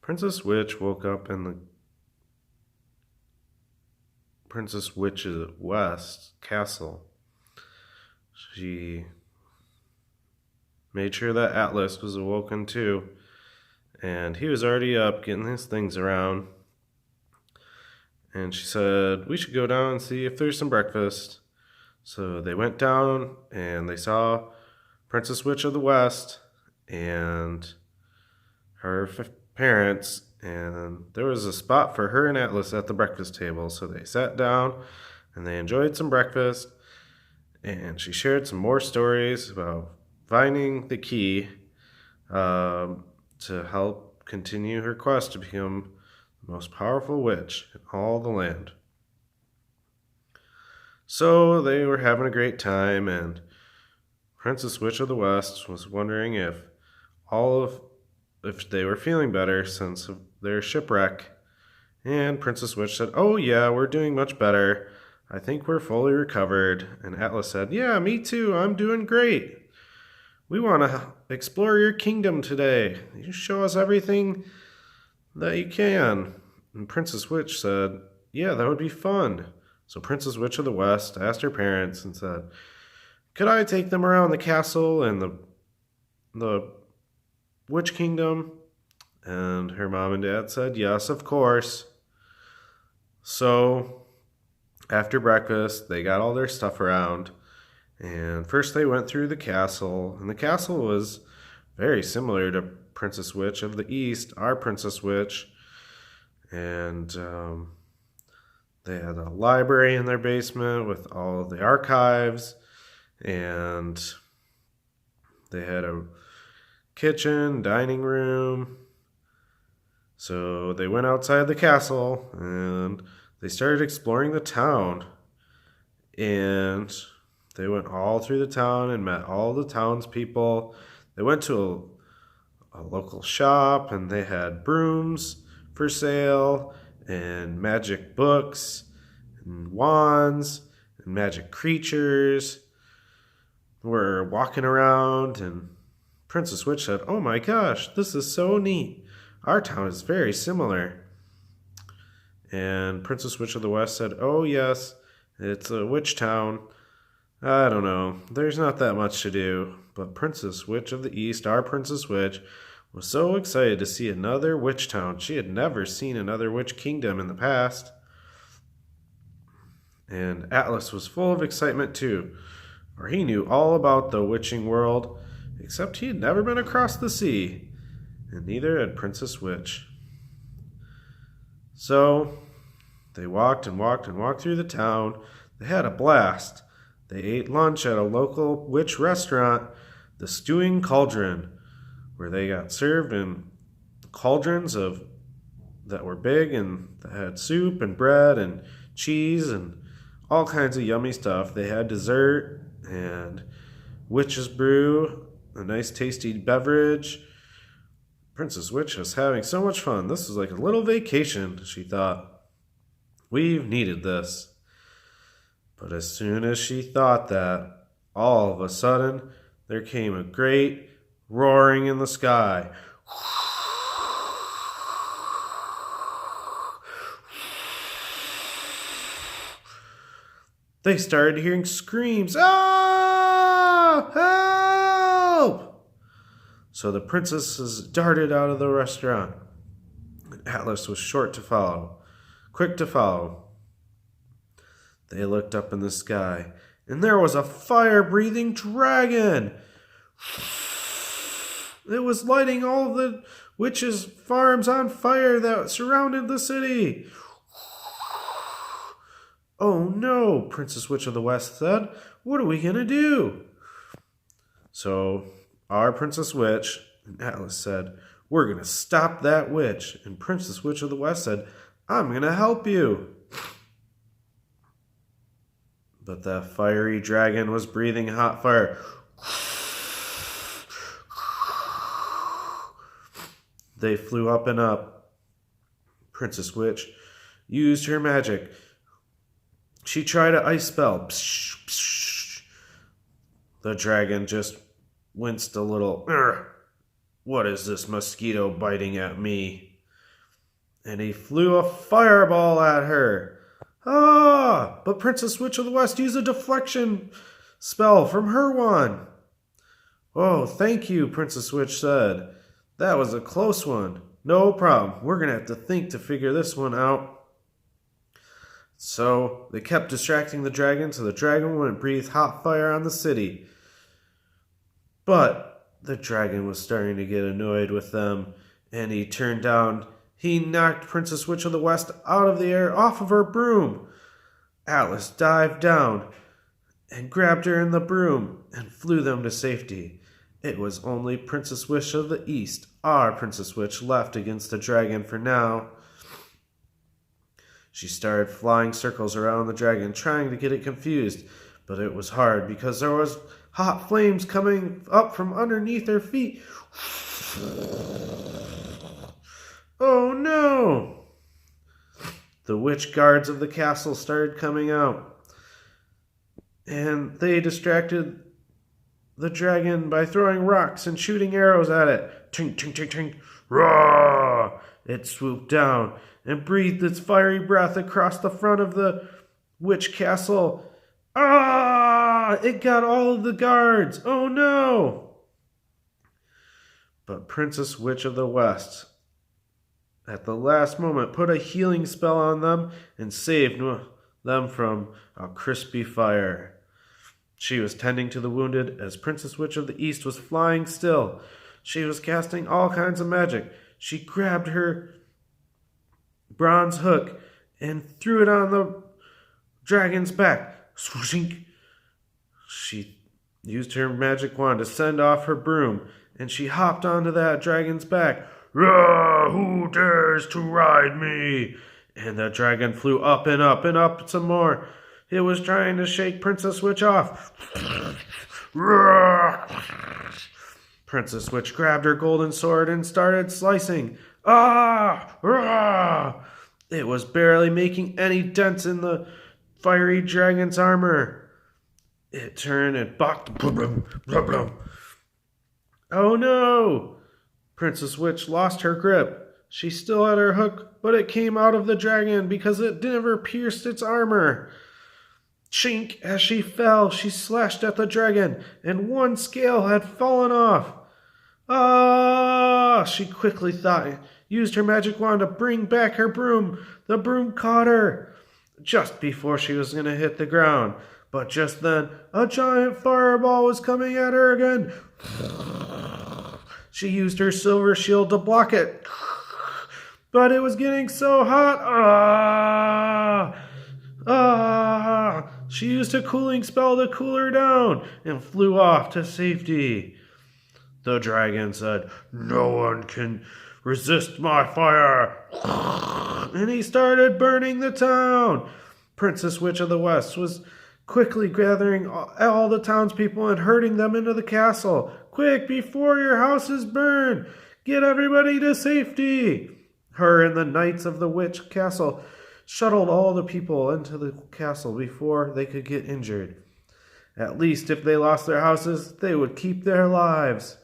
Princess Witch woke up in the Princess Witch's West castle. She made sure that Atlas was awoken too, and he was already up getting his things around. And she said, "We should go down and see if there's some breakfast." So they went down and they saw Princess Witch of the West and her parents, and there was a spot for her and Atlas at the breakfast table. So they sat down and they enjoyed some breakfast, and she shared some more stories about finding the key to help continue her quest to become the most powerful witch in all the land. So they were having a great time, and Princess Witch of the West was wondering if they were feeling better since of their shipwreck. And Princess Witch said, "Oh yeah, we're doing much better. I think we're fully recovered." And Atlas said, "Yeah, me too. I'm doing great. We want to explore your kingdom today. You show us everything that you can." And Princess Witch said, "Yeah, that would be fun." So Princess Witch of the West asked her parents and said, "Could I take them around the castle and the Witch Kingdom?" And her mom and dad said, "Yes, of course." So after breakfast, they got all their stuff around. And first they went through the castle. And the castle was very similar to Princess Witch of the East, our Princess Witch. And they had a library in their basement with all of the archives. And they had a kitchen, dining room. So they went outside the castle and they started exploring the town. And they went all through the town and met all the townspeople. They went to a local shop and they had brooms for sale and magic books and wands and magic creatures were walking around. And Princess Witch said, "Oh my gosh, this is so neat. Our town is very similar." And Princess Witch of the West said, "Oh yes, it's a witch town. I don't know. There's not that much to do." But Princess Witch of the East, our Princess Witch, was so excited to see another witch town. She had never seen another witch kingdom in the past. And Atlas was full of excitement too, for he knew all about the witching world, except he had never been across the sea, and neither had Princess Witch. So they walked and walked and walked through the town. They had a blast. They ate lunch at a local witch restaurant, the Stewing Cauldron, where they got served in cauldrons that were big and that had soup and bread and cheese and all kinds of yummy stuff. They had dessert and witch's brew, a nice tasty beverage. Princess Witch was having so much fun. This was like a little vacation, she thought. We've needed this. But as soon as she thought that, all of a sudden, there came a great roaring in the sky. They started hearing screams. "Ah! Help!" So the princesses darted out of the restaurant. Atlas was quick to follow. They looked up in the sky, and there was a fire-breathing dragon. It was lighting all the witches' farms on fire that surrounded the city. "Oh no," Princess Witch of the West said. "What are we going to do?" So our Princess Witch and Atlas said, "We're going to stop that witch." And Princess Witch of the West said, "I'm going to help you." But the fiery dragon was breathing hot fire. They flew up and up. Princess Witch used her magic. She tried an ice spell. The dragon just winced a little. "What is this mosquito biting at me?" and he flew a fireball at her. Ah! But Princess Witch of the West used a deflection spell from her wand. Oh, thank you, Princess Witch said. That was a close one. No problem. We're going to have to think to figure this one out. So they kept distracting the dragon so the dragon wouldn't breathe hot fire on the city. But the dragon was starting to get annoyed with them, and he knocked Princess Witch of the West out of the air off of her broom. Atlas dived down and grabbed her in the broom and flew them to safety. It was only Princess Witch of the East, our Princess Witch, left against the dragon for now. She started flying circles around the dragon, trying to get it confused, but it was hard because there was hot flames coming up from underneath her feet. Oh no! The witch guards of the castle started coming out, and they distracted the dragon by throwing rocks and shooting arrows at it. Tink, tink, tink, tink. Roar! It swooped down and breathed its fiery breath across the front of the witch castle. Ah! It got all of the guards. Oh no! But Princess Witch of the West, at the last moment, put a healing spell on them and saved them from a crispy fire. She was tending to the wounded as Princess Witch of the East was flying still. She was casting all kinds of magic. She grabbed her bronze hook and threw it on the dragon's back. Swooshing! She used her magic wand to send off her broom, and she hopped onto that dragon's back. Rah! Who dares to ride me? And the dragon flew up and up and up some more. It was trying to shake Princess Witch off. Princess Witch grabbed her golden sword and started slicing. Ah! Rah! It was barely making any dents in the fiery dragon's armor. It turned and bucked. Oh no! Princess Witch lost her grip. She still had her hook, but it came out of the dragon because it never pierced its armor. Chink! As she fell, she slashed at the dragon, and one scale had fallen off. Ah! She quickly used her magic wand to bring back her broom. The broom caught her just before she was going to hit the ground. But just then, a giant fireball was coming at her again. She used her silver shield to block it. But it was getting so hot. Ah! Ah! She used a cooling spell to cool her down and flew off to safety. The dragon said, "No one can resist my fire." And he started burning the town. Princess Witch of the West was quickly gathering all the townspeople and herding them into the castle. Quick, before your houses burn! Get everybody to safety! Her and the knights of the witch castle shuttled all the people into the castle before they could get injured. At least if they lost their houses, they would keep their lives.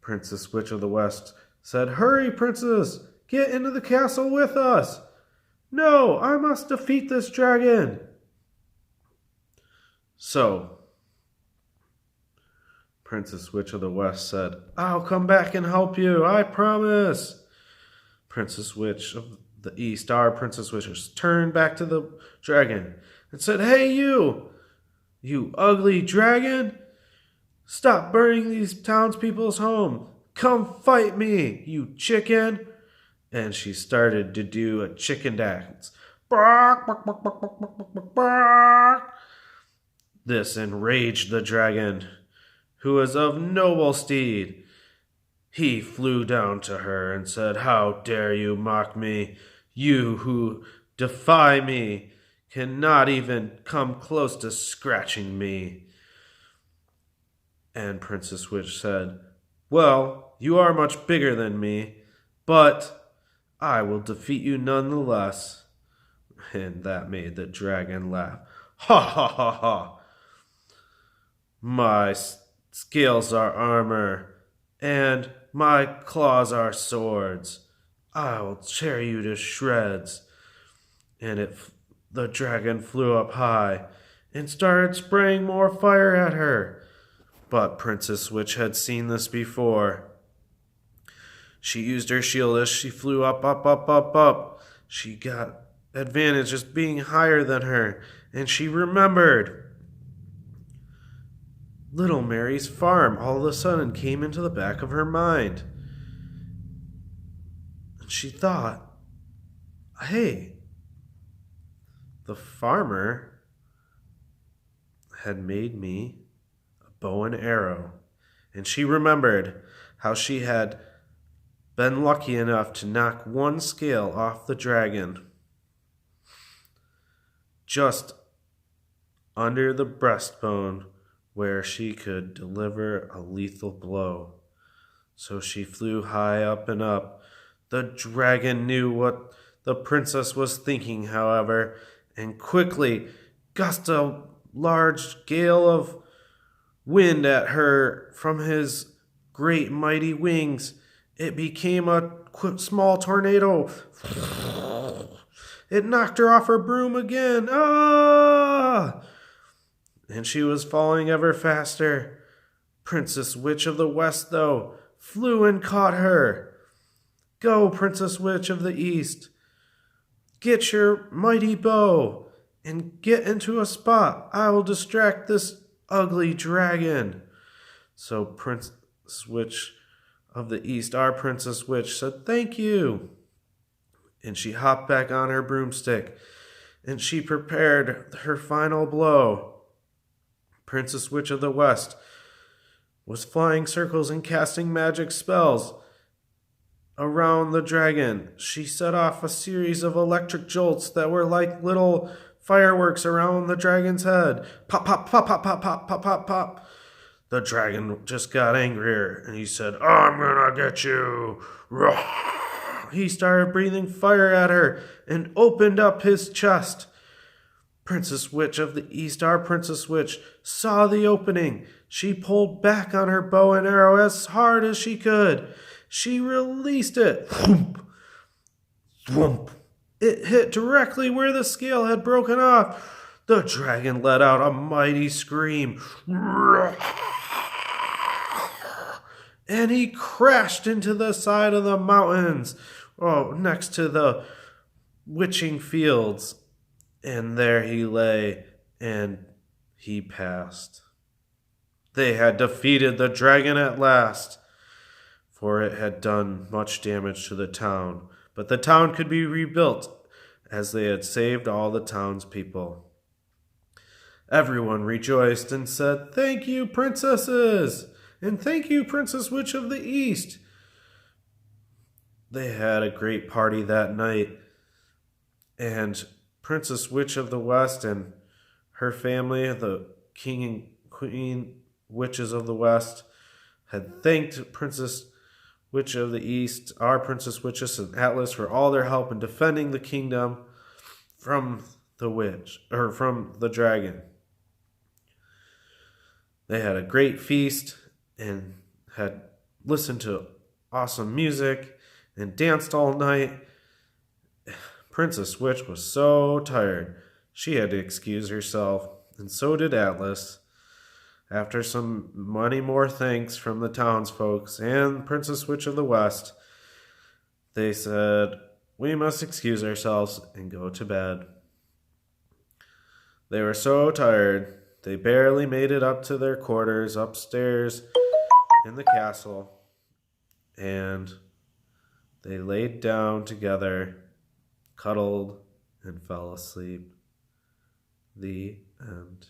Princess Witch of the West said, "Hurry, princess! Get into the castle with us!" "No, I must defeat this dragon." So, Princess Witch of the West said, "I'll come back and help you, I promise." Princess Witch of the East, our Princess Witch, turned back to the dragon and said, "Hey, you ugly dragon! Stop burning these townspeople's home. Come fight me, you chicken." And she started to do a chicken dance. Bark, bark, bark, bark, bark, bark, bark, bark. This enraged the dragon, who was of noble steed. He flew down to her and said, "How dare you mock me? You who defy me cannot even come close to scratching me." And Princess Witch said, "Well, you are much bigger than me, but I will defeat you nonetheless." And that made the dragon laugh. "Ha ha ha ha! My scales are armor, and my claws are swords. I'll tear you to shreds. And the dragon flew up high and started spraying more fire at her. But Princess Witch had seen this before. She used her shield as she flew up, up, up, up, up. She got advantage just being higher than her, and she remembered. Little Mary's farm all of a sudden came into the back of her mind. And she thought, hey, the farmer had made me a bow and arrow. And she remembered how she had been lucky enough to knock one scale off the dragon just under the breastbone where she could deliver a lethal blow. So she flew high up and up. The dragon knew what the princess was thinking, however, and quickly gusted a large gale of wind at her from his great mighty wings. It became a small tornado. It knocked her off her broom again. Ah! And she was falling ever faster. Princess Witch of the West, though, flew and caught her. Go, Princess Witch of the East. Get your mighty bow and get into a spot. I will distract this ugly dragon. So Princess Witch of the East, our Princess Witch, said, thank you. And she hopped back on her broomstick, and she prepared her final blow. Princess Witch of the West was flying circles and casting magic spells around the dragon. She set off a series of electric jolts that were like little fireworks around the dragon's head. Pop, pop, pop, pop, pop, pop, pop, pop, pop. The dragon just got angrier, and he said, I'm gonna get you. He started breathing fire at her and opened up his chest. Princess Witch of the East, our Princess Witch, saw the opening. She pulled back on her bow and arrow as hard as she could. She released it. Thwomp, thwomp. It hit directly where the scale had broken off. The dragon let out a mighty scream. And he crashed into the side of the mountains, next to the witching fields. And there he lay, and he passed. They had defeated the dragon at last, for it had done much damage to the town. But the town could be rebuilt, as they had saved all the townspeople. Everyone rejoiced and said, thank you, princesses, and thank you, Princess Witch of the East. They had a great party that night, and Princess Witch of the West and her family, the King and Queen Witches of the West, had thanked Princess Witch of the East, our Princess Witches and Atlas, for all their help in defending the kingdom from from the dragon. They had a great feast and had listened to awesome music and danced all night. Princess Witch was so tired, she had to excuse herself, and so did Atlas. After some many more thanks from the townsfolk and Princess Witch of the West, they said, we must excuse ourselves and go to bed. They were so tired, they barely made it up to their quarters upstairs in the castle, and they laid down together, cuddled, and fell asleep. The end.